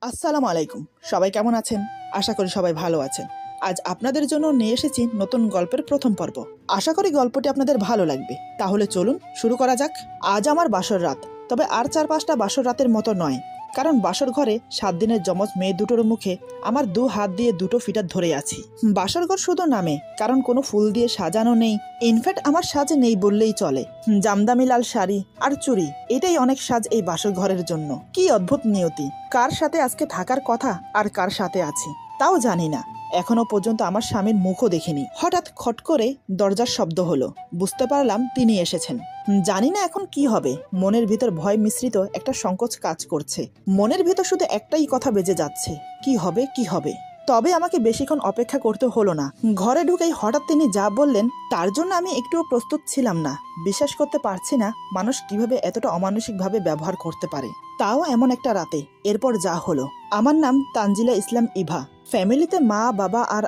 আসসালামু আলাইকুম। সবাই কেমন আছেন? আশা করি সবাই ভালো আছেন। আজ আপনাদের জন্য নিয়ে এসেছি নতুন গল্পের প্রথম পর্ব। আশা করি গল্পটি আপনাদের ভালো লাগবে। তাহলে চলুন শুরু করা যাক। আজ আমার বাসর রাত, তবে আর 4-5টা বাসর রাতের মতো নয়। কারণ বাসর ঘরে 7 দিনের যমজ মেয়ে দুটোর মুখে আমার 2 হাত দিয়ে দুটো ফিটার ধরে আছি। বাসর ঘর শুধু নামে, কারণ কোনো ফুল দিয়ে সাজানো নেই। ইনফ্যাক্ট আমার সাজ নেই বললেই চলে। জামদামি লাল শাড়ি আর চুড়ি, এটাই অনেক সাজ এই বাসর ঘরের জন্য। কি অদ্ভুত নিয়তি, কার সাথে আজকে থাকার কথা আর কার সাথে আছি তাও জানি না। এখনো পর্যন্ত আমার স্বামীর মুখও দেখিনি। হঠাৎ খট করে দরজার শব্দ হলো। বুঝতে পারলাম তিনি এসেছেন। জানি না এখন কি হবে। মনের ভিতর ভয় মিশ্রিত একটা সংকোচ কাজ করছে। মনের ভিতর শুধু একটাই কথা বেজে যাচ্ছে, কি হবে কি হবে। তবে আমাকে বেশিক্ষণ অপেক্ষা করতে হলো না। ঘরে ঢুকেই হঠাৎ তিনি যা বললেন তার জন্য আমি একটুও প্রস্তুত ছিলাম না। বিশ্বাস করতে পারছি না মানুষ কিভাবে এতটা অমানসিকভাবে ব্যবহার করতে পারে, তাও এমন একটা রাতে। এরপর যা হলো। আমার নাম তানজিলা ইসলাম ইভা। ফ্যামিলিতে মা বাবা আর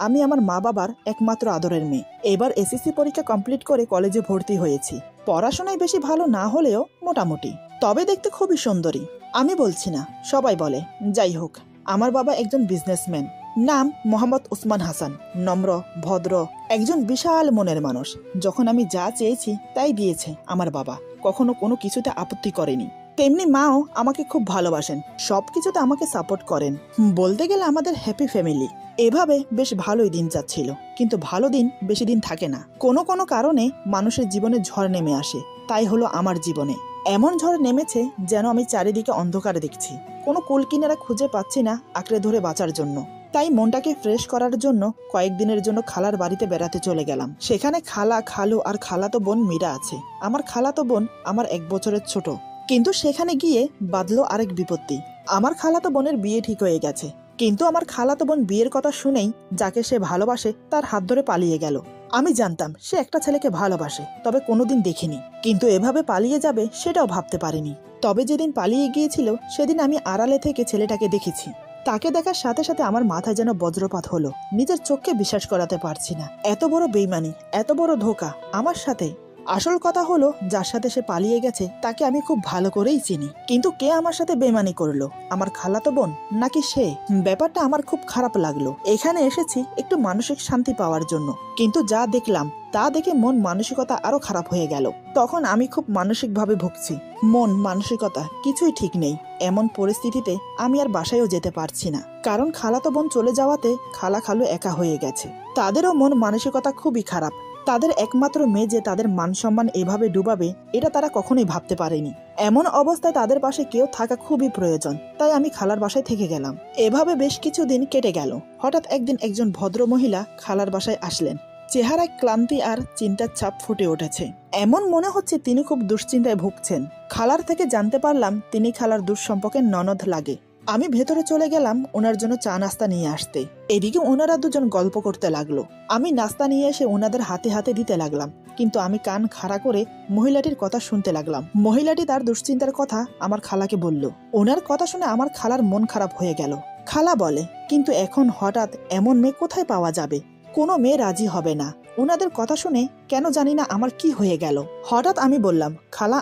আমি আমার মা বাবার একমাত্র আদরের মেয়ে। এবার এসএসসি পরীক্ষা কমপ্লিট করে কলেজে ভর্তি হয়েছি। পড়াশোনায় বেশি ভালো না হলেও মোটামুটি, তবে দেখতে খুবই সুন্দরী। আমি বলছি না, সবাই বলে। যাই হোক, আমার বাবা একজন বিজনেসম্যান। নাম মোহাম্মদ উসমান হাসান। নম্র, ভদ্র, একজন বিশাল মনের মানুষ। যখন আমি যা চেয়েছি তাই দিয়েছে আমার বাবা। কখনো কোনো কিছুতে আপত্তি করেনি। তেমনি মাও আমাকে খুব ভালোবাসেন, সবকিছুতে আমাকে সাপোর্ট করেন। বলতে গেলে আমাদের হ্যাপি ফ্যামিলি। এভাবে বেশ ভালোই দিন যাচ্ছিল। কিন্তু ভালো দিন বেশি দিন থাকে না। কোনো কোনো কারণে মানুষের জীবনে ঝড় নেমে আসে। তাই হলো আমার জীবনে। এমন ঝড় নেমেছে যেন আমি চারিদিকে অন্ধকারে দেখছি। কোনো কুলকিনারা খুঁজে পাচ্ছি না আঁকড়ে ধরে বাঁচার জন্য। তাই মনটাকে ফ্রেশ করার জন্য কয়েকদিনের জন্য খালার বাড়িতে বেড়াতে চলে গেলাম। সেখানে খালা, খালু আর খালাতো বোন মীরা আছে। আমার খালাতো বোন আমার 1 বছরের ছোট। কিন্তু সেখানে গিয়ে বাঁধলো আরেক বিপত্তি। আমার খালাতো বোনের বিয়ে ঠিক হয়ে গেছে। কিন্তু আমার খালাতো বোন বিয়ের কথা শুনেই যাকে সে ভালোবাসে তার হাত ধরে পালিয়ে গেল। আমি জানতাম সে একটা ছেলেকে ভালোবাসে, তবে কোনোদিন দেখিনি। কিন্তু এভাবে পালিয়ে যাবে সেটাও ভাবতে পারিনি। তবে যেদিন পালিয়ে গিয়েছিল সেদিন আমি আড়ালে থেকে ছেলেটাকে দেখেছি। তাকে দেখার সাথে সাথে আমার মাথায় যেন বজ্রপাত হলো। নিজের চোখকে বিশ্বাস করাতে পারছি না। এত বড় বেইমানি, এত বড় ধোঁকা আমার সাথে। আসল কথা হলো, যার সাথে সে পালিয়ে গেছে তাকে আমি খুব ভালো করেই চিনি। কিন্তু কে আমার সাথে বেইমানি করলো? আমার খালাতো বোন নাকি সে? ব্যাপারটা আমার খুব খারাপ লাগলো। এখানে এসেছি একটু মানসিক শান্তি পাওয়ার জন্য, কিন্তু যা দেখলাম তা দেখে মন মানসিকতা আরো খারাপ হয়ে গেল। তখন আমি খুব মানসিকভাবে ভুগছি। মন মানসিকতা কিছুই ঠিক নেই। এমন পরিস্থিতিতে আমি আর বাসায়ও যেতে পারছি না, কারণ খালাতো বোন চলে যাওয়াতে খালা খালু একা হয়ে গেছে। তাদেরও মন মানসিকতা খুবই খারাপ। তাদের একমাত্র মেয়ে যে তাদের মান সম্মান এভাবে ডুবাবে, এটা তারা কখনোই ভাবতে পারেনি। এমন অবস্থায় তাদের পাশে কেউ থাকা খুবই প্রয়োজন। তাই আমি খালার বাসায় থেকে গেলাম। এভাবে বেশ কিছুদিন কেটে গেল। হঠাৎ একদিন একজন ভদ্র মহিলা খালার বাসায় আসলেন। চেহারায় ক্লান্তি আর চিন্তার ছাপ ফুটে উঠেছে। এমন মনে হচ্ছে তিনি খুব দুশ্চিন্তায় ভুগছেন। খালার থেকে জানতে পারলাম তিনি খালার দুঃসম্পর্কের ননদ লাগে। আমি ভেতরে চলে গেলাম ওনার জন্য চা নাস্তা নিয়ে আসতে। এদিকে ওনারা দুজন গল্প করতে লাগলো। আমি নাস্তা নিয়ে এসে ওনাদের হাতে হাতে দিতে লাগলাম। কিন্তু আমি কান খাড়া করে মহিলাটির কথা শুনতে লাগলাম। মহিলাটি তার দুশ্চিন্তার কথা আমার খালাকে বলল। ওনার কথা শুনে আমার খালার মন খারাপ হয়ে গেল। খালা বলে, কিন্তু এখন হঠাৎ এমন মেয়ে কোথায় পাওয়া যাবে? কোনো মেয়ে রাজি হবে না। ওনাদের কথা শুনে কেন জানি না আমার কি হয়ে গেল। হঠাৎ আমি বললাম, খালা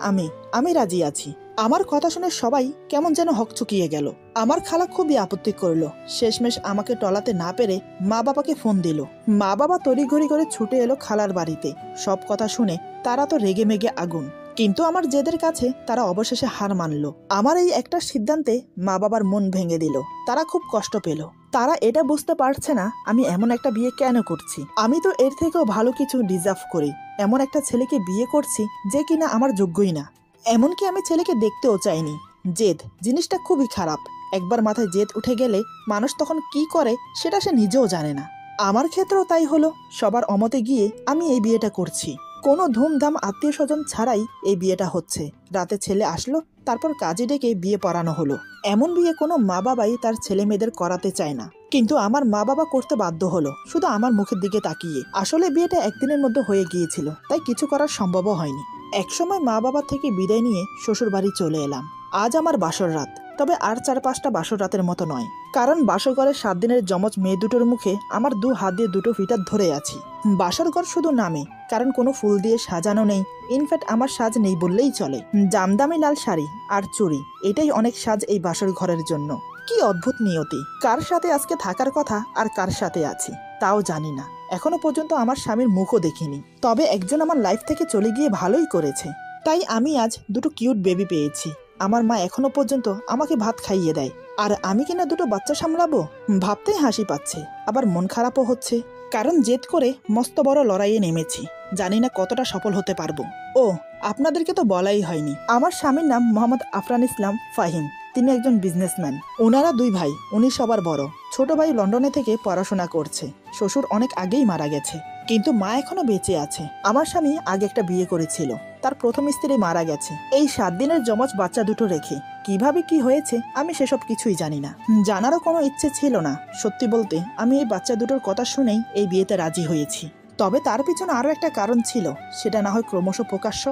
আমি রাজি আছি। আমার কথা শুনে সবাই কেমন যেন হকচকিয়ে গেল। আমার খালা খুবই আপত্তি করলো। শেষমেশ আমাকে টলাতে না পেরে মা বাবাকে ফোন দিল। মা বাবা তড়িঘড়ি করে ছুটে এলো খালার বাড়িতে। সব কথা শুনে তারা তো রেগে মেগে আগুন। কিন্তু আমার জেদের কাছে তারা অবশেষে হার মানলো। আমার এই একটা সিদ্ধান্তে মা বাবার মন ভেঙে দিল। তারা খুব কষ্ট পেল। তারা এটা বুঝতে পারছে না আমি এমন একটা বিয়ে কেন করছি। আমি তো এর থেকেও ভালো কিছু ডিজার্ভ করি। এমন একটা ছেলেকে বিয়ে করছি যে কিনা আমার যোগ্যই না। এমনকি আমি ছেলেকে দেখতেও চাইনি। জেদ জিনিসটা খুবই খারাপ। একবার মাথায় জেদ উঠে গেলে মানুষ তখন কি করে সেটা সে নিজেও জানে না। আমার ক্ষেত্রেও তাই হলো। সবার অমতে গিয়ে আমি এই বিয়েটা করছি। কোনো ধুমধাম আত্মীয় স্বজন ছাড়াই এই বিয়েটা হচ্ছে। রাতে ছেলে আসলো, তারপর কাজে ডেকে বিয়ে পড়ানো হলো। এমন বিয়ে কোনো মা বাবাই তার ছেলে মেয়েদের করাতে চায় না, কিন্তু আমার মা বাবা করতে বাধ্য হলো শুধু আমার মুখের দিকে তাকিয়ে। আসলে বিয়েটা একদিনের মধ্যে হয়ে গিয়েছিল, তাই কিছু করার সম্ভবও হয়নি। একসময় মা বাবা থেকে বিদায় নিয়ে শ্বশুর বাড়ি চলে এলাম। আজ আমার বাসর রাত, তবে আর 4-5টা বাসর রাতের মতো নয়। কারণ বাসর ঘরে 7 দিনের যমজ মেয়ে দুটোর মুখে আমার 2 হাত দিয়ে দুটো ফিটার ধরে আছি। বাসর ঘর শুধু নামে, কারণ কোনো ফুল দিয়ে সাজানো নেই। ইনফ্যাক্ট আমার সাজ নেই বললেই চলে। জামদামি লাল শাড়ি আর চুড়ি, এটাই অনেক সাজ এই বাসর ঘরের জন্য। কি অদ্ভুত নিয়তি, কার সাথে আজকে থাকার কথা আর কার সাথে আছি তাও জানি না। এখনো পর্যন্ত আমার স্বামীর মুখও দেখিনি, তবে একজন আমার লাইফ থেকে চলে গিয়ে ভালোই করেছে। তাই আমি আজ দুটো কিউট বেবি পেয়েছি। আমার মা এখনো পর্যন্ত আমাকে ভাত খাইয়ে দেয়, আর আমি কিনা দুটো বাচ্চা সামলাবো। ভাবতেই হাসি পাচ্ছে, আবার মন খারাপও হচ্ছে, কারণ জেদ করে মস্ত বড় লড়াইয়ে নেমেছি। জানি না কতটা সফল হতে পারবো। ও, আপনাদেরকে তো বলাই হয়নি, আমার স্বামীর নাম মোহাম্মদ আফরান ইসলাম ফাহিম। তিনি একজন বিজনেসম্যান। ওনারা দুই ভাই, উনি সবার বড়। ছোট ভাই লন্ডনে থেকে পড়াশোনা করছে। শ্বশুর অনেক আগেই মারা গেছে, কিন্তু মা এখনো বেঁচে আছে। আমার স্বামী আগে একটা বিয়ে করেছিল, তার প্রথম স্ত্রী মারা গেছে এই 7 দিনের যমজ বাচ্চা দুটো রেখে। কিভাবে কি হয়েছে আমি সেসব কিছুই জানি না, জানারও কোনো ইচ্ছে ছিল না। সত্যি বলতে আমি এই বাচ্চা দুটোর কথা শুনেই এই বিয়েতে রাজি হয়েছি। তবে তার পিছনে আরো একটা কারণ ছিল, সেটা না হয় ক্রমশ প্রকাশ্য।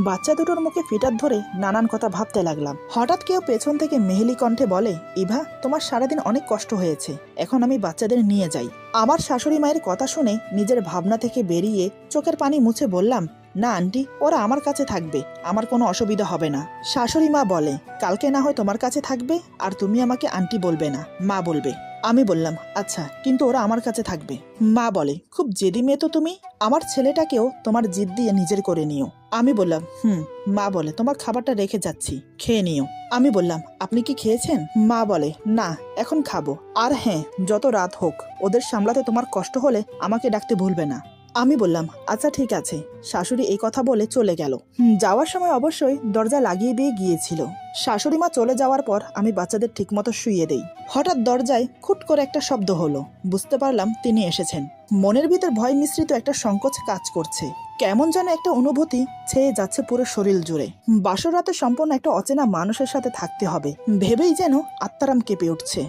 বাচ্চা দুটোর মুখে ফিটার ধরে নানান কথা ভাবতে লাগলাম। হঠাৎ কেউ পেছন থেকে মেহেলি কণ্ঠে বলে, ইভা, তোমার সারাদিন অনেক কষ্ট হয়েছে, এখন আমি বাচ্চাদের নিয়ে যাই। আমার শাশুড়ি মায়ের কথা শুনে নিজের ভাবনা থেকে বেরিয়ে চোখের পানি মুছে বললাম, না আন্টি, ওরা আমার কাছে থাকবে, আমার কোনো অসুবিধা হবে না। শাশুড়ি মা বলে, কালকে না হয় তোমার কাছে থাকবে, আর তুমি আমাকে আন্টি বলবে না, মা বলবে। আমি বললাম, আচ্ছা, কিন্তু ওরা আমার কাছে থাকবে। মা বলে, খুব জেদি মেয়ে তো তুমি, আমার ছেলেটাকেও তোমার জিদ দিয়ে নিজের করে নিও। আমি বললাম, মা বলে, তোমার খাবারটা রেখে যাচ্ছি, খেয়ে নিও। আমি বললাম, আপনি কি খেয়েছেন? মা বলে, না, এখন খাবো। আর হ্যাঁ, যত রাত হোক, ওদের সামলাতে তোমার কষ্ট হলে আমাকে ডাকতে ভুলবে না। আমি বললাম, আচ্ছা ঠিক আছে। শাশুড়ি এই কথা বলে চলে গেল। যাওয়ার সময় অবশ্যই দরজা লাগিয়ে দিয়ে গিয়েছিল। শাশুড়ি মা চলে যাওয়ার পর আমি বাচ্চাদের ঠিকমতো শুইয়ে দেই। হঠাৎ দরজায় খুট করে একটা শব্দ হলো। বুঝতে পারলাম তিনি এসেছেন। মনের ভিতর ভয় মিশ্রিত একটা সংকোচ কাজ করছে। কেমন যেন একটা অনুভূতি ছেয়ে যাচ্ছে পুরো শরীর জুড়ে। বাসর রাতে সম্পূর্ণ একটা অচেনা মানুষের সাথে থাকতে হবে ভেবেই যেন আত্মারাম কেঁপে উঠছে।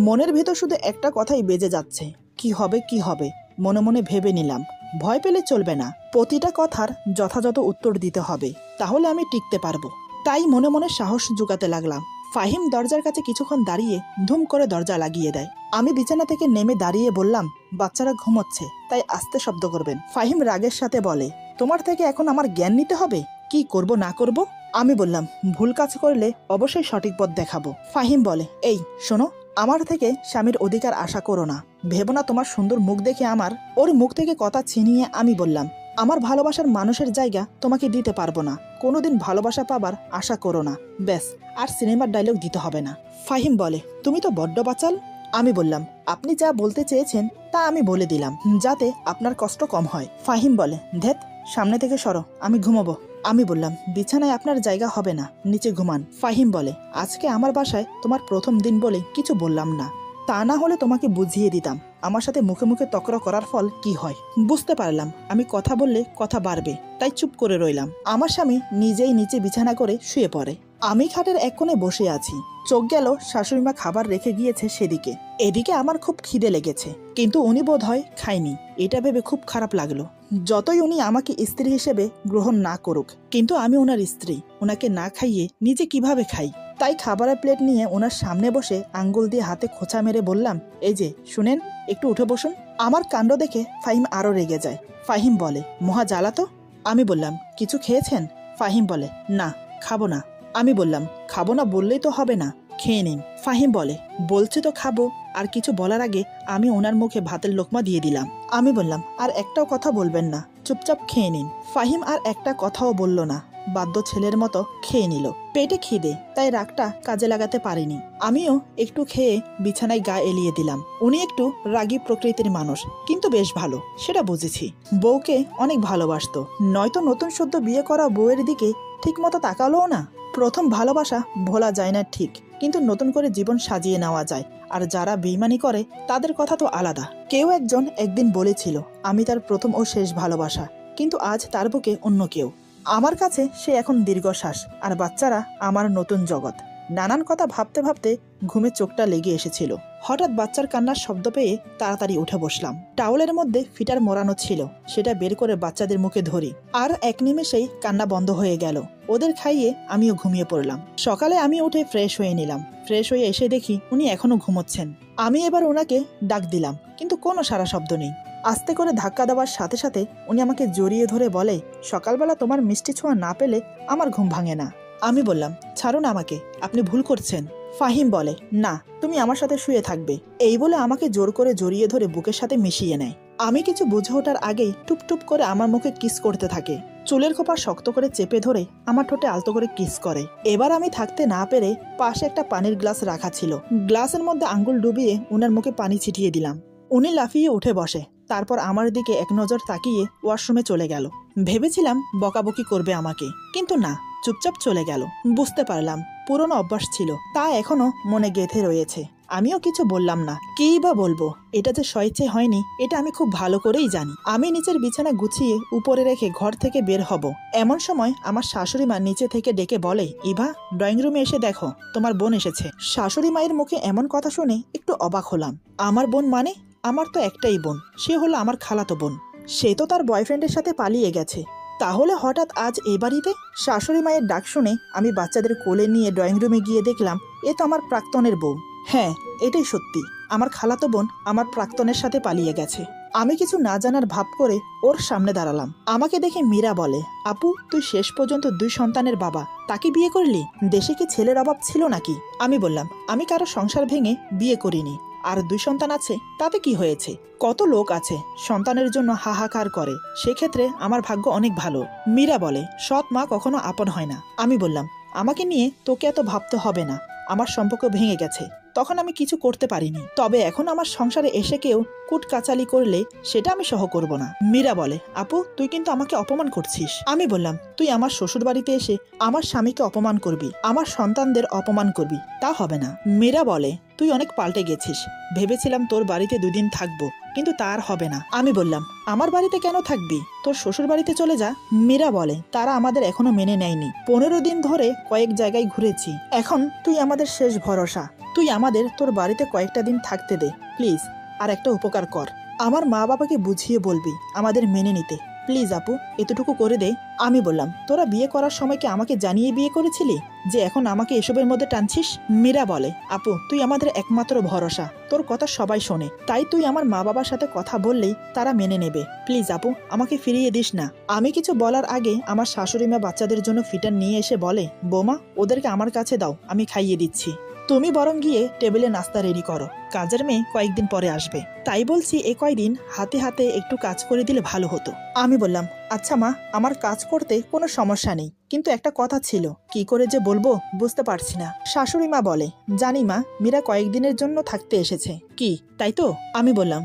মনের ভিতর শুধু একটা কথাই বেজে যাচ্ছে, কি হবে কি হবে। মনে মনে ভেবে নিলাম, ভয় পেলে চলবে না, প্রতিটা কথার যথাযথ উত্তর দিতে হবে, তাহলে আমি টিকতে পারবো। তাই মনে মনে সাহস জোগাতে লাগলাম। ফাহিম দরজার কাছে কিছুক্ষণ দাঁড়িয়ে ধুম করে দরজা লাগিয়ে দেয়। আমি বিছানা থেকে নেমে দাঁড়িয়ে বললাম, বাচ্চারা ঘুমোচ্ছে, তাই আস্তে শব্দ করবেন। ফাহিম রাগের সাথে বলে, তোমার থেকে এখন আমার জ্ঞান নিতে হবে, কি করব না করব। আমি বললাম, ভুল কাজ করলে অবশ্যই সঠিক পথ দেখাবো। ফাহিম বলে, এই শোনো, আমার থেকে স্বামীর অধিকার আশা করো না। ভেবো না তোমার সুন্দর মুখ দেখে আমার। ওর মুখ থেকে কথা ছিনিয়ে আমি বললাম, আমার ভালোবাসার মানুষের জায়গা তোমাকে দিতে পারবো না, কোনোদিন ভালোবাসা পাবার আশা করো না, ব্যাস, আর সিনেমার ডায়লগ দিতে হবে না। ফাহিম বলে, তুমি তো বড্ড বাচাল। আমি বললাম, আপনি যা বলতে চেয়েছেন তা আমি বলে দিলাম, যাতে আপনার কষ্ট কম হয়। ফাহিম বলে, ধ্যাত, সামনে থেকে সরো, আমি ঘুমাবো। আমি বললাম, বিছানায় আপনার জায়গা হবে না, নিচে ঘুমান। ফাহিম বলে, আজকে আমার বাসায় তোমার প্রথম দিন বলে কিছু বললাম না, তা না হলে তোমাকে বুঝিয়ে দিতাম আমার সাথে মুখে মুখে তকরা করার ফল কি হয়। বুঝতে পারলাম আমি কথা বললে কথা বাড়বে, তাই চুপ করে রইলাম। আমার স্বামী নিজেই নিচে বিছানা করে শুয়ে পড়ে। আমি খাটের এক কোণে বসে আছি। চোখ গেল শাশুড়িমা খাবার রেখে গিয়েছে সেদিকে। এদিকে আমার খুব খিদে লেগেছে, কিন্তু উনি বোধ হয় খায়নি, এটা ভেবে খুব খারাপ লাগলো। যতই উনি আমাকে স্ত্রী হিসেবে গ্রহণ না করুক, কিন্তু আমি ওনার স্ত্রী, ওনাকে না খাইয়ে নিজে কিভাবে খাই। তাই খাবারের প্লেট নিয়ে ওনার সামনে বসে আঙ্গুল দিয়ে হাতে খোঁচা মেরে বললাম, এই যে শুনেন, একটু উঠে বসুন। আমার কাণ্ড দেখে ফাহিম আরো রেগে যায়। ফাহিম বলে, মহা জ্বালা তো। আমি বললাম, কিছু খেয়েছেন? ফাহিম বলে, না, খাবো না। আমি বললাম, খাবো না বললেই তো হবে না, খেয়ে নিন। ফাহিম বলে, বলছি তো খাবো। আর কিছু বলার আগে আমি ওনার মুখে ভাতের লোকমা দিয়ে দিলাম। আমি বললাম, আর একটাও কথা বলবেন না, চুপচাপ খেয়ে নিন। ফাহিম আর একটা কথাও বলল না, বাধ্য ছেলের মতো খেয়ে নিল। পেটে খিদে, তাই রাগটা কাজে লাগাতে পারিনি। আমিও একটু খেয়ে বিছানায় গা এলিয়ে দিলাম। উনি একটু রাগী প্রকৃতির মানুষ, কিন্তু বেশ ভালো, সেটা বুঝেছি। বউকে অনেক ভালোবাসতো, নয়তো নতুন সদ্য বিয়ে করা বউয়ের দিকে ঠিক মতো তাকালোও না। প্রথম ভালোবাসা ভোলা যায় না ঠিক, কিন্তু নতুন করে জীবন সাজিয়ে নেওয়া যায়। আর যারা বেইমানি করে তাদের কথা তো আলাদা। কেউ একজন একদিন বলেছিল, আমি তার প্রথম ও শেষ ভালোবাসা, কিন্তু আজ তার বুকে অন্য কেউ। আমার কাছে সে এখন দীর্ঘশ্বাস, আর বাচ্চারা আমার নতুন জগৎ। নানান কথা ভাবতে ভাবতে ঘুমে চোখটা লেগে এসেছিল। হঠাৎ বাচ্চার কান্নার শব্দ পেয়ে তাড়াতাড়ি উঠে বসলাম। টাওয়ালের মধ্যে ফিটার মোড়ানো ছিল, সেটা বের করে বাচ্চাদের মুখে ধরি, আর এক নিমেষেই কান্না বন্ধ হয়ে গেল। ওদের খাইয়ে আমিও ঘুমিয়ে পড়লাম। সকালে আমি উঠে ফ্রেশ হয়ে নিলাম। ফ্রেশ হয়ে এসে দেখি উনি এখনো ঘুমোচ্ছেন। আমি এবার ওনাকে ডাক দিলাম, কিন্তু কোনো সারা শব্দ নেই। আস্তে করে ধাক্কা দেওয়ার সাথে সাথে উনি আমাকে জড়িয়ে ধরে বলে, সকালবেলা তোমার মিষ্টি ছোঁয়া না পেলে আমার ঘুম ভাঙে না। আমি বললাম, ছাড়ুন আমাকে, আপনি ভুল করছেন। ফাহিম বলে, না, তুমি আমার সাথে শুয়ে থাকবে। এই বলে আমাকে জোর করে জড়িয়ে ধরে বুকের সাথে মিশিয়ে নেয়। আমি কিছু বুঝে ওঠার আগেই টুপটুপ করে আমার মুখে কিস করতে থাকে। চুলের খোপা শক্ত করে চেপে ধরে আমার ঠোঁটে আলতো করে কিস করে। এবার আমি থাকতে না পেরে পাশে একটা পানির গ্লাস রাখা ছিল, গ্লাসের মধ্যে আঙ্গুল ডুবিয়ে উনার মুখে পানি ছিটিয়ে দিলাম। উনি লাফিয়ে উঠে বসে, তারপর আমার দিকে এক নজর তাকিয়ে ওয়াশরুমে চলে গেল। ভেবেছিলাম বকাবকি করবে আমাকে, কিন্তু না, চুপচাপ চলে গেল। বুঝতে পারলাম পুরনো অভ্যাস ছিল, তা এখনো মনে গেঁথে রয়েছে। আমিও কিছু বললাম না, কেই বা বলবো। এটা যে স্বেচ্ছায় হয়নি এটা আমি খুব ভালো করেই জানি। আমি নিচের বিছানা গুছিয়ে উপরে রেখে ঘর থেকে বের হব, এমন সময় আমার শাশুড়ি মা নিচে থেকে ডেকে বলে, ইভা, ড্রয়িং রুমে এসে দেখো, তোমার বোন এসেছে। শাশুড়ি মায়ের মুখে এমন কথা শুনে একটু অবাক হলাম। আমার বোন মানে? আমার তো একটাই বোন, সে হলো আমার খালাতো বোন। সে তো তার বয়ফ্রেন্ডের সাথে পালিয়ে গেছে। তাহলে হঠাৎ আজ এ বাড়িতে? শাশুড়ি মায়ের ডাক শুনে আমি বাচ্চাদের কোলে নিয়ে ড্রয়িং রুমে গিয়ে দেখলাম এ তো আমার প্রাক্তনের বউ। হ্যাঁ, এটাই সত্যি, আমার খালাতো বোন আমার প্রাক্তনের সাথে পালিয়ে গেছে। আমি কিছু না জানার ভাব করে ওর সামনে দাঁড়ালাম। আমাকে দেখে মীরা বলে, আপু, তুই শেষ পর্যন্ত 2 সন্তানের বাবা, তাকে বিয়ে করলি? দেশে কি ছেলের অভাব ছিল নাকি? আমি বললাম, আমি কারো সংসার ভেঙে বিয়ে করিনি। আর 2 সন্তান আছে, তাতে কি হয়েছে? কত লোক আছে সন্তানের জন্য হাহাকার করে, সেক্ষেত্রে আমার ভাগ্য অনেক ভালো। মীরা বলে, সৎ মা কখনো আপন হয় না। আমি বললাম, আমাকে নিয়ে তোকে এত ভাবতে হবে না, আমার সম্পর্ক ভেঙে গেছে, তখন আমি কিছু করতে পারিনি। তবে এখন আমার সংসারে এসে কেউ কুটকাচালি করলে সেটা আমি সহ করব না। মীরা বলে, আপু, তুই কিন্তু আমাকে অপমান করছিস। আমি বললাম, তুই আমার শ্বশুর বাড়িতে এসে আমার স্বামীকে অপমান করবি, আমার সন্তানদের অপমান করবি, তা হবে না। মীরা বলে, তুই অনেক পাল্টে গেছিস। ভেবেছিলাম তোর বাড়িতে 2 দিন থাকবো, কিন্তু তার হবে না। আমি বললাম, আমার বাড়িতে কেন থাকবি? তোর শ্বশুর বাড়িতে চলে যা। মীরা বলে, তারা আমাদের এখনো মেনে নেয়নি। 15 দিন ধরে কয়েক জায়গায় ঘুরেছি, এখন তুই আমাদের শেষ ভরসা। তুই আমাদের তোর বাড়িতে কয়েকটা দিন থাকতে দে প্লিজ। আর একটা উপকার কর, আমার মা বাবাকে বুঝিয়ে বলবি আমাদের মেনে নিতে, প্লিজ আপু, এতটুকু করে দে। আমি বললাম, তোরা বিয়ে করার সময় কি আমাকে জানিয়ে বিয়ে করেছিলি যে এখন আমাকে এসবের মধ্যে টানছিস? মীরা বলে, আপু, তুই আমাদের একমাত্র ভরসা, তোর কথা সবাই শোনে, তাই তুই আমার মা বাবার সাথে কথা বললেই তারা মেনে নেবে। প্লিজ আপু, আমাকে ফিরিয়ে দিস না। আমি কিছু বলার আগে আমার শাশুড়ি মা বাচ্চাদের জন্য ফিটার নিয়ে এসে বলে, বৌমা, ওদেরকে আমার কাছে দাও, আমি খাইয়ে দিচ্ছি। তুমি বরং গিয়ে টেবিলে নাস্তা রেডি করো, কাজের মেয়ে কয়েকদিন পরে আসবে। তাই বলছি, এ কয়দিন হাতে হাতে একটু কাজ করে দিলে ভালো হতো। আমি বললাম, আচ্ছা মা, আমার কাজ করতে কোনো সমস্যা নেই, কিন্তু একটা কথা ছিল, কি করে যে বলবো বুঝতে পারছি না। শাশুড়ি মা বলে, জানি মা, মীরা কয়েকদিনের জন্য থাকতে এসেছে। কি, তাই তো? আমি বললাম,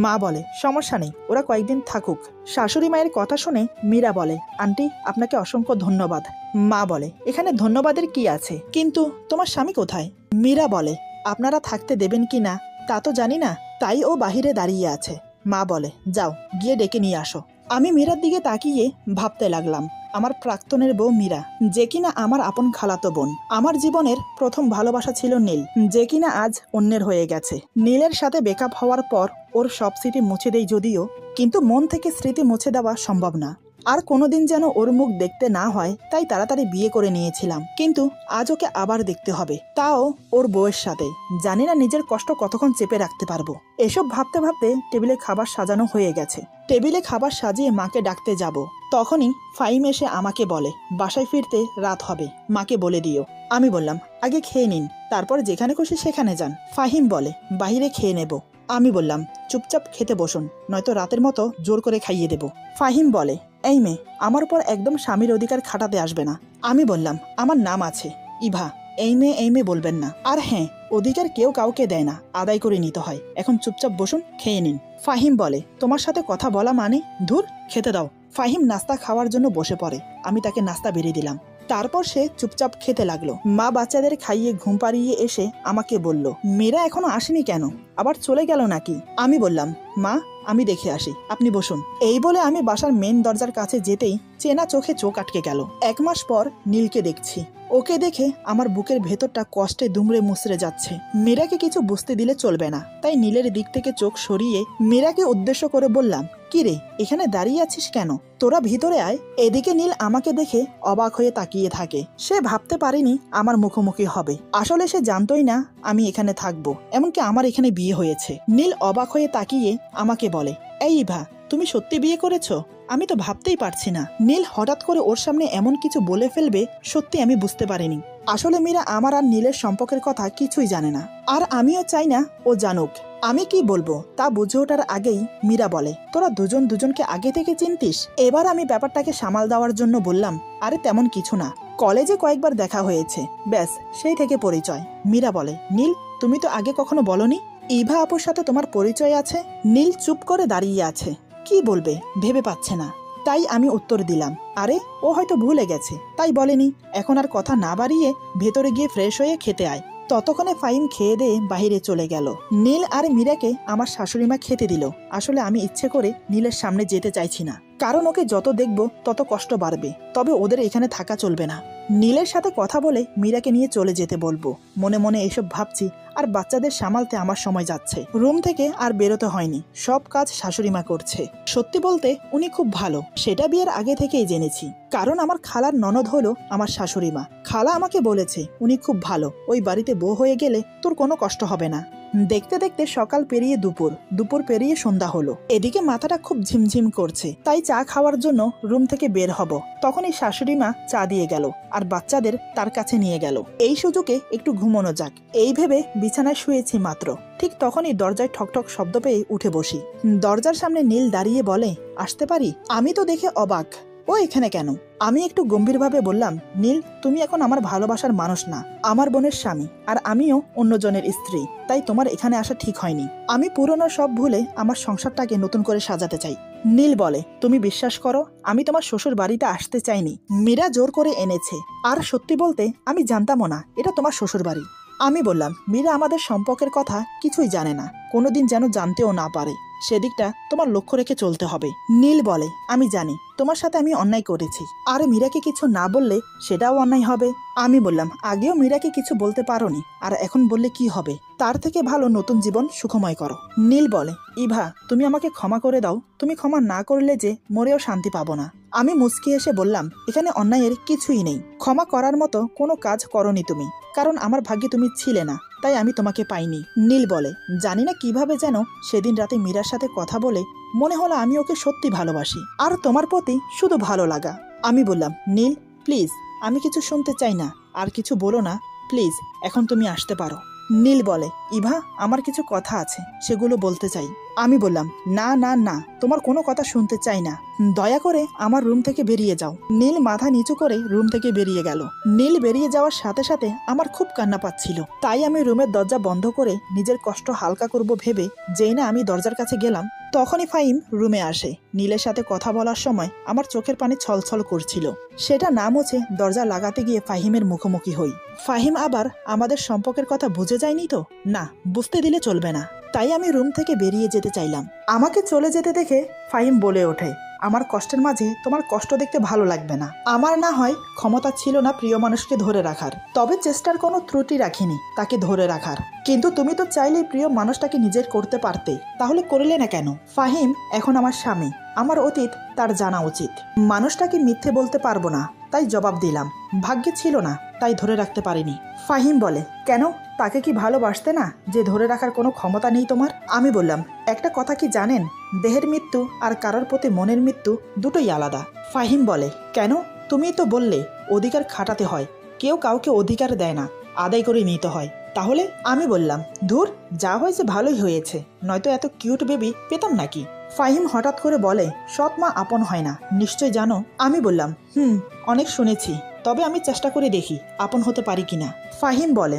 মা বলে, সমস্যা নেই, ওরা কয়েকদিন থাকুক। শাশুড়ি মায়ের কথা শুনে মীরা বলে, আন্টি, আপনাকে অসংখ্য ধন্যবাদ। মা বলে, এখানে ধন্যবাদের কি আছে, কিন্তু তোমার স্বামী কোথায়? মীরা বলে, আপনারা থাকতে দেবেন কি না তা তো জানি না, তাই ও বাহিরে দাঁড়িয়ে আছে। মা বলে, যাও গিয়ে ডেকে নিয়ে আসো। আমি মীরার দিকে তাকিয়ে ভাবতে লাগলাম, আমার প্রাক্তনের বউ মীরা, যে কিনা আমার আপন খালাতো বোন। আমার জীবনের প্রথম ভালোবাসা ছিল নীল, যে কিনা আজ অন্যের হয়ে গেছে। নীলের সাথে ব্রেকআপ হওয়ার পর ওর সব স্মৃতি মুছে দেই যদিও, কিন্তু মন থেকে স্মৃতি মুছে দেওয়া সম্ভব না। আর কোনোদিন যেন ওর মুখ দেখতে না হয়, তাই তাড়াতাড়ি বিয়ে করে নিয়েছিলাম। কিন্তু আজ ওকে আবার দেখতে হবে, তাও ওর বউয়ের সাথে। জানি না নিজের কষ্ট কতক্ষণ চেপে রাখতে পারবো। এসব ভাবতে ভাবতে টেবিলে খাবার সাজানো হয়ে গেছে। টেবিলে খাবার সাজিয়ে মাকে ডাকতে যাব, তখনই ফাইম এসে আমাকে বলে, বাসায় ফিরতে রাত হবে, মাকে বলে দিও। আমি বললাম, আগে খেয়ে নিন, তারপর যেখানে খুশি সেখানে যান। ফাহিম বলে, বাইরে খেয়ে নেব। আমি বললাম, চুপচাপ খেতে বসুন, নয়তো রাতের মতো জোর করে খাইয়ে দেব। ফাহিম বলে, এই মেয়ে, আমার উপর একদম স্বামীর অধিকার খাটাতে আসবে না। আমি বললাম, আমার নাম আছে ইভা, এই মেয়ে বলবেন না। আর হ্যাঁ, অধিকার কেউ কাউকে দেয় না, আদায় করে নিতে হয়। এখন চুপচাপ বসুন, খেয়ে নিন। ফাহিম বলে, তোমার সাথে কথা বলা মানে? ধুর, খেতে দাও। ফাহিম নাস্তা খাওয়ার জন্য বসে পড়ে, আমি তাকে নাস্তা বেরিয়ে দিলাম। তারপর সে চুপচাপ খেতে লাগলো। মা বাচ্চাদের খাইয়ে ঘুম পাড়িয়ে এসে আমাকে বলল, মেয়েরা এখনো আসেনি কেন, আবার চলে গেল নাকি? আমি বললাম, মা, আমি দেখে আসি, আপনি বসুন। এই বলে আমি বাসার মেন দরজার কাছে যেতেই চেনা চোখে চোখ আটকে গেল। 1 মাস পর নীলকে দেখছি। ওকে দেখে আমার বুকের ভেতরটা কষ্টে দুমড়ে মুচড়ে যাচ্ছে। মীরাকে কিছু বুঝতে দিলে চলবে না, তাই নীলের দিক থেকে চোখ সরিয়ে মীরাকে উদ্দেশ্য করে বললাম, কি রে, এখানে দাঁড়িয়ে আছিস কেন? তোরা ভিতরে আয়। এদিকে নীল আমাকে দেখে অবাক হয়ে তাকিয়ে থাকে। সে ভাবতে পারেনি আমার মুখোমুখি হবে। আসলে সে জানতোই না আমি এখানে থাকবো, এমনকি আমার এখানে বিয়ে হয়েছে। নীল অবাক হয়ে তাকিয়ে আমাকে বলে, এই ইভা, তুমি সত্যি বিয়ে করেছো? আমি তো ভাবতেই পারছি না। নীল হঠাৎ করে ওর সামনে এমন কিছু বলে ফেলবে সত্যি আমি বুঝতে পারিনি। আসলে মীরা আমার আর নীলের সম্পর্কের কথা কিছুই জানে না, আর আমিও চাই না ও জানুক। আমি কি বলবো তা বুঝে ওঠার আগেই মীরা বলে, তোরা দুজন দুজনকে আগে থেকে চিনতিস? এবার আমি ব্যাপারটাকে সামাল দেওয়ার জন্য বললাম, আরে তেমন কিছু না, কলেজে কয়েকবার দেখা হয়েছে, ব্যাস সেই থেকে পরিচয়। মীরা বলে, নীল তুমি তো আগে কখনো বলনি ইভা আপুর সাথে তোমার পরিচয় আছে? নীল চুপ করে দাঁড়িয়ে আছে, কি বলবে ভেবে পাচ্ছে না। তাই আমি উত্তর দিলাম, আরে ও হয়তো ভুলে গেছে তাই বলেনি। এখন আর কথা না বাড়িয়ে ভেতরে গিয়ে ফ্রেশ হয়ে খেতে আয়। ততক্ষণে ফাহিম খেয়ে দিয়ে বাহিরে চলে গেল। নীল আর মীরাকে আমার শাশুড়িমা খেতে দিল। আসলে আমি ইচ্ছে করে নীলের সামনে যেতে চাইছি না, কারণ ওকে যত দেখব তত কষ্ট বাড়বে। তবে ওদের এখানে থাকা চলবে না। নীলের সাথে কথা বলে মীরাকে নিয়ে চলে যেতে বলবো। মনে মনে এসব ভাবছি, আর বাচ্চাদের সামালতে আমার সময় যাচ্ছে। রুম থেকে আর বেরোতে হয়নি, সব কাজ শাশুড়িমা করছে। সত্যি বলতে উনি খুব ভালো, সেটা বিয়ের আগে থেকেই জেনেছি। কারণ আমার খালার ননদ হলো আমার শাশুড়িমা। খালা আমাকে বলেছে উনি খুব ভালো, ওই বাড়িতে বউ হয়ে গেলে তোর কোনো কষ্ট হবে না। দেখতে দেখতে সকাল পেরিয়ে দুপুর, দুপুর পেরিয়ে সন্ধ্যা হলো। এদিকে মাথাটা খুব ঝিমঝিম করছে, তাই চা খাওয়ার জন্য রুম থেকে বের হব। তখনই শাশুড়িমা চা দিয়ে গেল আর বাচ্চাদের তার কাছে নিয়ে গেল। এই সুযোগে একটু ঘুমানো যাক, এই ভেবে বিছানায় শুয়েছি মাত্র, ঠিক তখনই দরজায় ঠকঠক শব্দ পেয়ে উঠে বসি। দরজার সামনে নীল দাঁড়িয়ে বলে, আসতে পারি? আমি তো দেখে অবাক, ও এখানে কেন? আমি একটু গম্ভীরভাবে বললাম, নীল তুমি এখন আমার ভালোবাসার মানুষ না, আমার বোনের স্বামী, আর আমিও অন্যজনের স্ত্রী, তাই তোমার এখানে আসা ঠিক হয়নি। আমি পুরনো সব ভুলে আমার সংসারটাকে নতুন করে সাজাতে চাই। নীল বলে, তুমি বিশ্বাস করো আমি তোমার শ্বশুর বাড়িতে আসতে চাইনি, মীরা জোর করে এনেছে। আর সত্যি বলতে আমি জানতামও না এটা তোমার শ্বশুর বাড়ি। আমি বললাম, মীরা আমাদের সম্পর্কের কথা কিছুই জানে না, কোনোদিন যেন জানতেও না পারে, সেদিকটা তোমার লক্ষ্য রেখে চলতে হবে। নীল বলে, আমি জানি তোমার সাথে আমি অন্যায় করেছি, আর মীরাকে কিছু না বললে সেটাও অন্যায় হবে। আমি বললাম, আগেও মীরাকে কিছু বলতে পারোনি, আর এখন বললে কি হবে? তার থেকে ভালো নতুন জীবন সুখময় করো। নীল বলে, ইভা তুমি আমাকে ক্ষমা করে দাও, তুমি ক্ষমা না করলে যে মরেও শান্তি পাবো না। আমি মুচকি এসে বললাম, এখানে অন্যায়ের কিছুই নেই, ক্ষমা করার মতো কোনো কাজ করনি তুমি, কারণ আমার ভাগ্যে তুমি ছিলে না, তাই আমি তোমাকে পাইনি। নীল বলে, জানি না কিভাবে যেন সেদিন রাতে মীরার সাথে কথা বলে মনে হলো আমি ওকে সত্যি ভালোবাসি, আর তোমার প্রতি শুধু ভালো লাগা। আমি বললাম, নীল প্লিজ, আমি কিছু শুনতে চাই না, আর কিছু বলো না প্লিজ, এখন তুমি আসতে পারো। নীল বলে, ইভা আমার কিছু কথা আছে, সেগুলো বলতে চাই। আমি বললাম, না না না, তোমার কোনো কথা শুনতে চাই না, দয়া করে আমার রুম থেকে বেরিয়ে যাও। নীল মাথা নিচু করে রুম থেকে বেরিয়ে গেল। নীল বেরিয়ে যাওয়ার সাথে সাথে আমার খুব কান্না পাচ্ছিল, তাই আমি রুমের দরজা বন্ধ করে নিজের কষ্ট হালকা করব ভেবে যেই না আমি দরজার কাছে গেলাম, তখনই ফাহিম রুমে আসে। নীলের সাথে কথা বলার সময় আমার চোখের পানি ছলছল করছিল, সেটা না মুছে দরজা লাগাতে গিয়ে ফাহিমের মুখোমুখি হই। ফাহিম আবার আমাদের সম্পর্কের কথা বুঝে যায়নি তো? না, বুঝতে দিলে চলবে না, তাই আমি রুম থেকে বেরিয়ে যেতে চাইলাম। আমাকে চলে যেতে দেখে ফাহিম বলে ওঠে, আমার কষ্টের মাঝে তোমার কষ্ট দেখতে ভালো লাগবে না। আমার না হয় ক্ষমতা ছিল না প্রিয় মানুষকে ধরে রাখার, তবে চেষ্টার কোনো ত্রুটি রাখিনি তাকে ধরে রাখার, কিন্তু তুমি তো চাইলেই প্রিয় মানুষটাকে নিজের করতে পারতে, তাহলে করলে না কেন? ফাহিম এখন আমার স্বামী, আমার অতীত তার জানা উচিত। মানুষটাকে মিথ্যে বলতে পারবো না, তাই জবাব দিলাম, ভাগ্যে ছিল না তাই ধরে রাখতে পারিনি। ফাহিম বলে, কেন? তাকে কি ভালোবাসতে না যে ধরে রাখার কোনো ক্ষমতা নেই তোমার? আমি বললাম, একটা কথা কি জানেন, দেহের মৃত্যু আর কারোর প্রতি মনের মৃত্যু দুটোই আলাদা। ফাহিম বলে, কেন? তুমিই তো বললে অধিকার খাটাতে হয়, কেউ কাউকে অধিকার দেয় না, আদায় করে নিতে হয়। তাহলে? আমি বললাম, ধুর, যা হয়েছে ভালোই হয়েছে, নয়তো এত কিউট বেবি পেতাম নাকি। ফাহিম হঠাৎ করে বলে, সৎ মা আপন হয় না, নিশ্চয় জানো। আমি বললাম, অনেক শুনেছি, তবে আমি চেষ্টা করে দেখি আপন হতে পারি কিনা। ফাহিম বলে,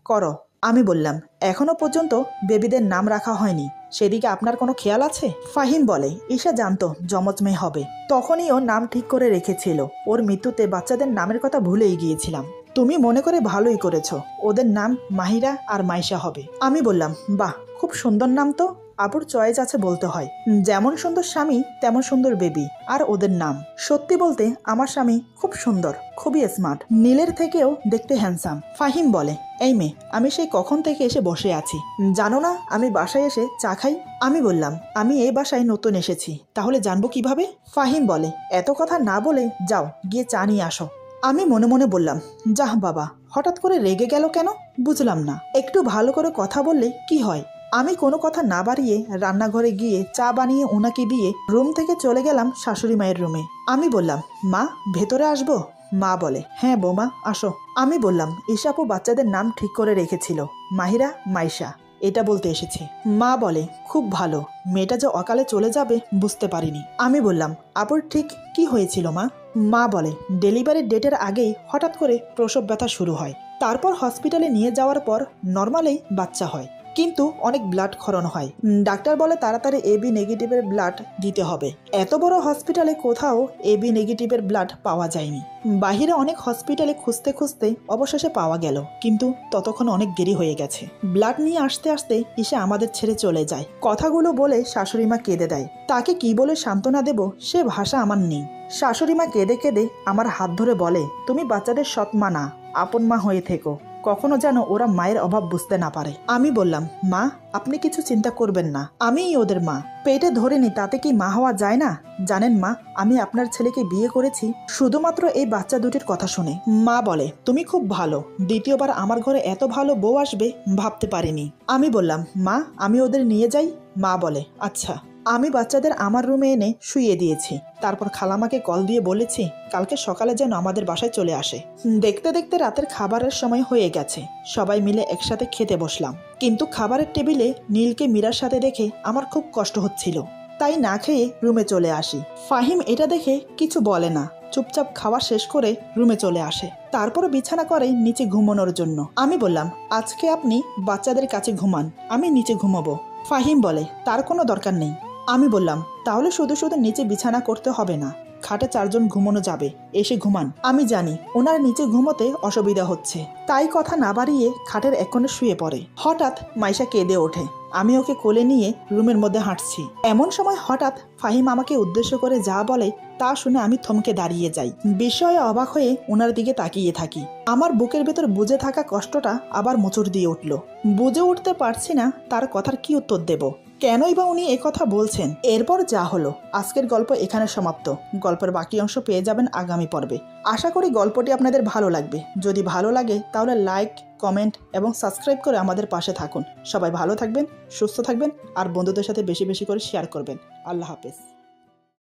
করো। আমি বললাম, এখনো পর্যন্ত বেবিদের নাম রাখা হয়নি, সেদিকে আপনার কোনো খেয়াল আছে? ফাহিম বলে, ঈশা জানতো যমজ মেয়ে হবে, তখনই ও নাম ঠিক করে রেখেছিল, ওর মৃত্যুতে বাচ্চাদের নামের কথা ভুলেই গিয়েছিলাম। তুমি মনে করে ভালোই করেছো, ওদের নাম মাহিরা আর মাইশা হবে। আমি বললাম, বাহ, খুব সুন্দর নাম তো, আপুর চয়েস আছে বলতে হয়, যেমন সুন্দর স্বামী তেমন সুন্দর বেবি, আর ওদের নাম। সত্যি বলতে আমার স্বামী খুব সুন্দর, খুবই স্মার্ট, নীলের থেকেও দেখতে হ্যান্ডসাম। ফাহিম বলে, এই মেয়ে, আমি সেই কখন থেকে এসে বসে আছি, জানো না আমি বাসায় এসে চা খাই? আমি বললাম, আমি এই বাসায় নতুন এসেছি, তাহলে জানবো কিভাবে? ফাহিম বলে, এত কথা না বলে যাও গিয়ে চা নিয়ে আসো। আমি মনে মনে বললাম, যাহ বাবা, হঠাৎ করে রেগে গেল কেন বুঝলাম না, একটু ভালো করে কথা বললে কি হয়। আমি কোনো কথা না বাড়িয়ে রান্নাঘরে গিয়ে চা বানিয়ে ওনাকে দিয়ে রুম থেকে চলে গেলাম শাশুড়ি মায়ের রুমে। আমি বললাম, মা ভেতরে আসবো? মা বলে, হ্যাঁ বৌমা আসো। আমি বললাম, ঈশাপু বাচ্চাদের নাম ঠিক করে রেখেছিল, মাহিরা, মাইশা, এটা বলতে এসেছি। মা বলে, খুব ভালো, মেয়েটা যে অকালে চলে যাবে বুঝতে পারিনি। আমি বললাম, আপুর ঠিক কি হয়েছিল মা? মা বলে, ডেলিভারির ডেটের আগেই হঠাৎ করে প্রসব ব্যথা শুরু হয়, তারপর হসপিটালে নিয়ে যাওয়ার পর নর্মালেই বাচ্চা হয়, কিন্তু অনেক ব্লাড ক্ষরণ হয়। ডাক্তার বলে তাড়াতাড়ি এবি নেগেটিভের ব্লাড দিতে হবে। এত বড় হসপিটালে কোথাও এবি নেগেটিভের ব্লাড পাওয়া যায়নি। বাহিরে অনেক হসপিটালে খুঁজতে খুঁজতে অবশেষে পাওয়া গেল, কিন্তু ততক্ষণ অনেক দেরি হয়ে গেছে। ব্লাড নিয়ে আসতে আসতে ঈশা আমাদের ছেড়ে চলে যায়। কথাগুলো বলে শাশুড়িমা কেঁদে দেয়। তাকে কি বলে সান্ত্বনা দেব সে ভাষা আমার নেই। শাশুড়িমা কেঁদে কেঁদে আমার হাত ধরে বলে, তুমি বাচ্চাদের সৎ মা না, আপন মা হয়ে থেকো, কখনো যেন ওরা মায়ের অভাব বুঝতে না পারে। আমি বললাম, মা আপনি কিছু চিন্তা করবেন না, আমিই ওদের মা, পেটে ধরিনি তাতে কি মা হওয়া যায় না? জানেন মা, আমি আপনার ছেলেকে বিয়ে করেছি শুধুমাত্র এই বাচ্চা দুটির কথা শুনে। মা বলে, তুমি খুব ভালো, দ্বিতীয়বার আমার ঘরে এত ভালো বউ আসবে ভাবতে পারিনি। আমি বললাম, মা আমি ওদের নিয়ে যাই? মা বলে, আচ্ছা। আমি বাচ্চাদের আমার রুমে এনে শুইয়ে দিয়েছি, তারপর খালামাকে কল দিয়ে বলেছি কালকে সকালে যেন আমাদের বাসায় চলে আসে। দেখতে দেখতে রাতের খাবারের সময় হয়ে গেছে, সবাই মিলে একসাথে খেতে বসলাম, কিন্তু খাবারের টেবিলে নীলকে মীরার সাথে দেখে আমার খুব কষ্ট হচ্ছিল, তাই না খেয়ে রুমে চলে আসি। ফাহিম এটা দেখে কিছু বলে না, চুপচাপ খাওয়া শেষ করে রুমে চলে আসে, তারপর বিছানা করে নিচে ঘুমানোর জন্য। আমি বললাম, আজকে আপনি বাচ্চাদের কাছে ঘুমান, আমি নিচে ঘুমাবো। ফাহিম বলে, তার কোনো দরকার নেই। আমি বললাম, তাহলে শুধু শুধু নিচে বিছানা করতে হবে না, খাটে 4 জন ঘুমানো যাবে, এসে ঘুমান। আমি জানি ওনার নিচে ঘুমোতে অসুবিধা হচ্ছে, তাই কথা না বাড়িয়ে খাটের এক কোণে শুয়ে পড়ে। হঠাৎ মাইশা কেঁদে ওঠে, আমি ওকে কোলে নিয়ে রুমের মধ্যে হাঁটছি, এমন সময় হঠাৎ ফাহিম আমাকে উদ্দেশ্য করে যা বলে তা শুনে আমি থমকে দাঁড়িয়ে যাই, বিস্ময়ে অবাক হয়ে ওনার দিকে তাকিয়ে থাকি। আমার বুকের ভেতর বুঝে থাকা কষ্টটা আবার মোচড় দিয়ে উঠল। বুঝে উঠতে পারছি না তার কথার কি উত্তর দেব, কেনই বা উনি একথা বলছেন। এরপর যা হলো, আজকের গল্প এখানে সমাপ্ত। গল্পের বাকি অংশ পেয়ে যাবেন আগামী পর্বে। আশা করি গল্পটি আপনাদের ভালো লাগবে। যদি ভালো লাগে তাহলে লাইক, কমেন্ট এবং সাবস্ক্রাইব করে আমাদের পাশে থাকুন। সবাই ভালো থাকবেন, সুস্থ থাকবেন আর বন্ধুদের সাথে বেশি বেশি করে শেয়ার করবেন। আল্লাহ হাফেজ।